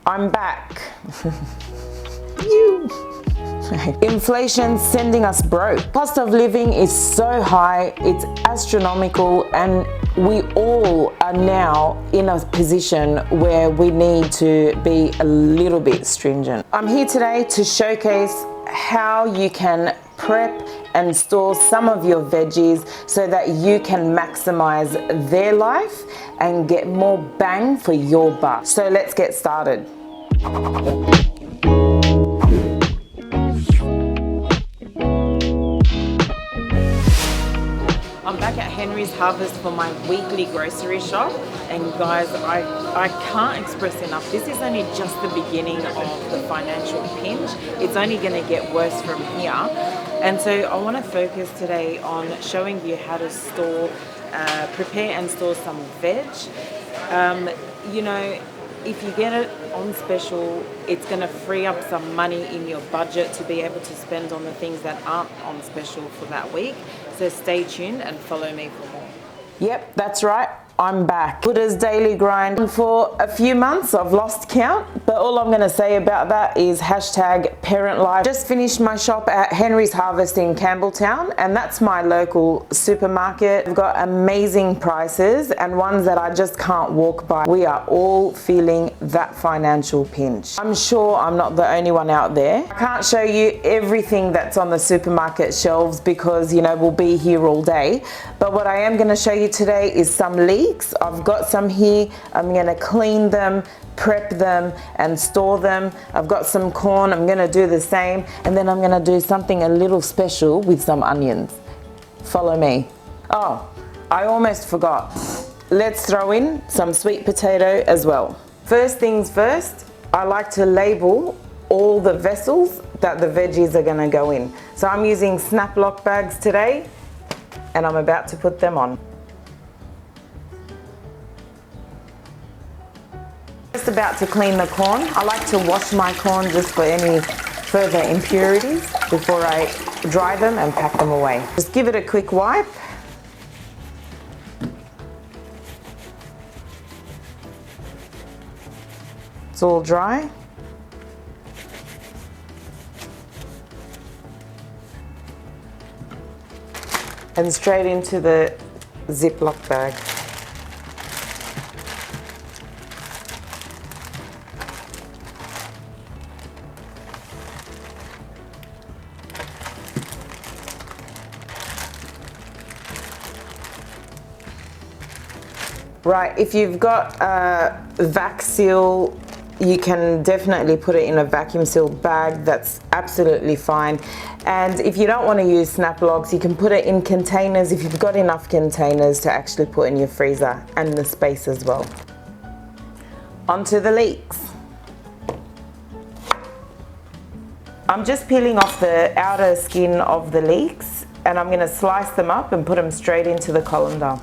I'm back. You. Inflation's sending us broke. Cost of living is so high, it's astronomical, and we all are now in a position where we need to be a little bit stringent. I'm here today to showcase how you can prep and store some of your veggies so that you can maximize their life and get more bang for your buck. So let's get started. I'm back at Henry's Harvest for my weekly grocery shop, and guys, I can't express enough, this is only just the beginning of the financial pinch. It's only going to get worse from here, and so I want to focus today on showing you how to store, prepare and store some veg. You know, if you get it on special, it's going to free up some money in your budget to be able to spend on the things that aren't on special for that week. So stay tuned and follow me for more. Yep, that's right. I'm back. Hoda's daily grind. For a few months, I've lost count, but all I'm going to say about that is hashtag parent life. Just finished my shop at Henry's Harvest in Campbelltown, and that's my local supermarket. I've got amazing prices and ones that I just can't walk by. We are all feeling that financial pinch. I'm sure I'm not the only one out there. I can't show you everything that's on the supermarket shelves because, you know, we'll be here all day. But what I am going to show you today is some leeks. I've got some here. I'm going to clean them, prep them and store them. I've got some corn. I'm going to do the same, and then I'm going to do something a little special with some onions. Follow me. Oh, I almost forgot. Let's throw in some sweet potato as well. First things first, I like to label all the vessels that the veggies are going to go in. So I'm using snap lock bags today, and I'm about to put them on. Just about to clean the corn. I like to wash my corn just for any further impurities before I dry them and pack them away. Just give it a quick wipe. It's all dry. And straight into the Ziploc bag. Right, if you've got a vac seal, you can definitely put it in a vacuum sealed bag. That's absolutely fine. And if you don't want to use snap locks, you can put it in containers if you've got enough containers to actually put in your freezer and the space as well. Onto the leeks. I'm just peeling off the outer skin of the leeks, and I'm going to slice them up and put them straight into the colander.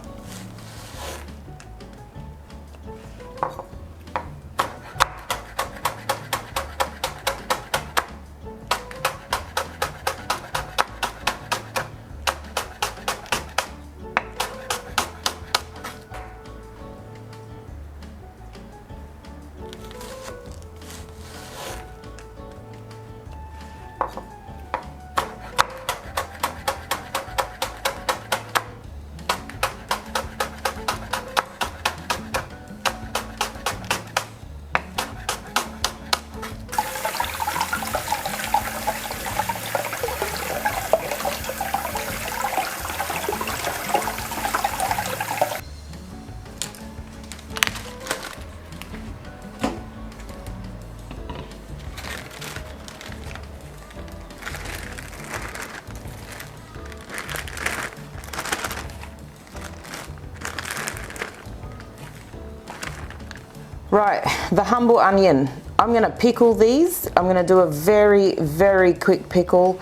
Right, the humble onion. I'm gonna pickle these. I'm gonna do a very, very quick pickle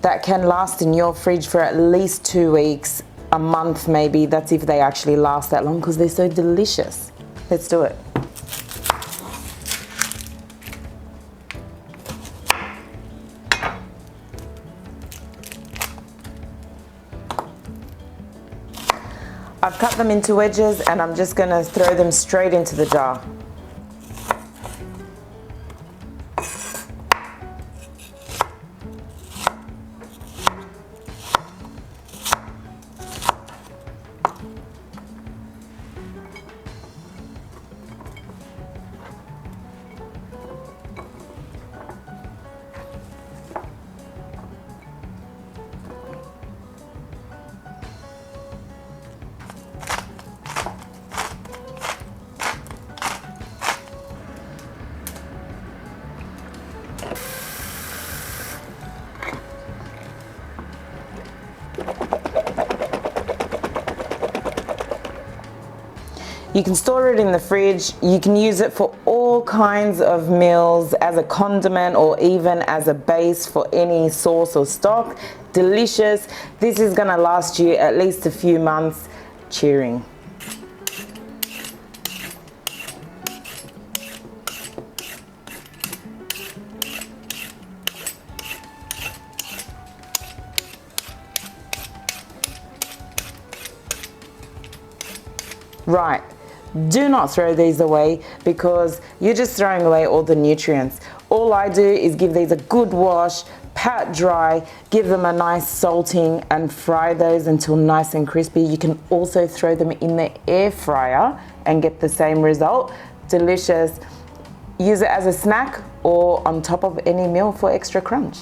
that can last in your fridge for at least 2 weeks, a month maybe. That's if they actually last that long because they're so delicious. Let's do it. I've cut them into wedges and I'm just gonna throw them straight into the jar. You can store it in the fridge. You can use it for all kinds of meals, as a condiment or even as a base for any sauce or stock. Delicious. This is gonna last you at least a few months. Cheering. Right, do not throw these away because you're just throwing away all the nutrients. All I do is give these a good wash, pat dry, give them a nice salting and fry those until nice and crispy. You can also throw them in the air fryer and get the same result. Delicious. Use it as a snack or on top of any meal for extra crunch.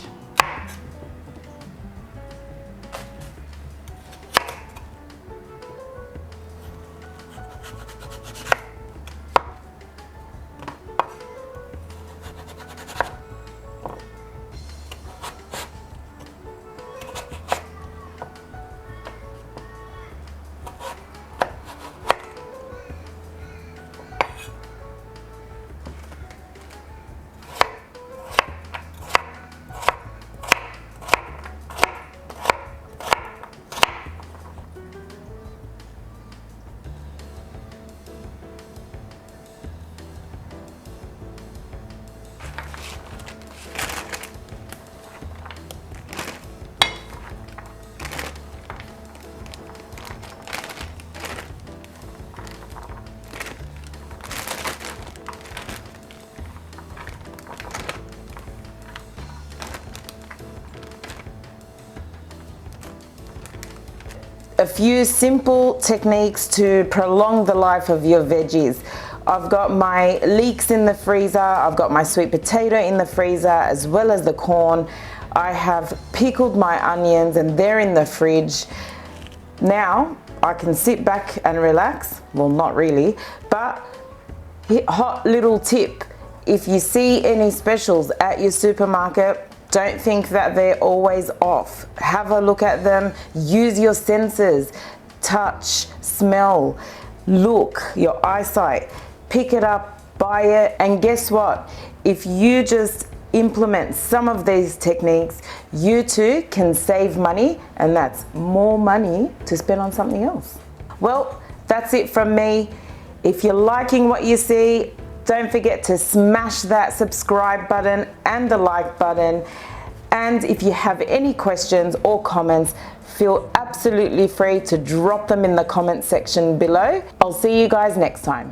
A few simple techniques to prolong the life of your veggies. I've got my leeks in the freezer, I've got my sweet potato in the freezer as well as the corn. I have pickled my onions and they're in the fridge. Now I can sit back and relax. Well, not really, but hot little tip. If you see any specials at your supermarket, don't think that they're always off. Have a look at them, use your senses, touch, smell, look, your eyesight, pick it up, buy it, and guess what? If you just implement some of these techniques, you too can save money, and that's more money to spend on something else. Well, that's it from me. If you're liking what you see, don't forget to smash that subscribe button and the like button. And if you have any questions or comments, feel absolutely free to drop them in the comment section below. I'll see you guys next time.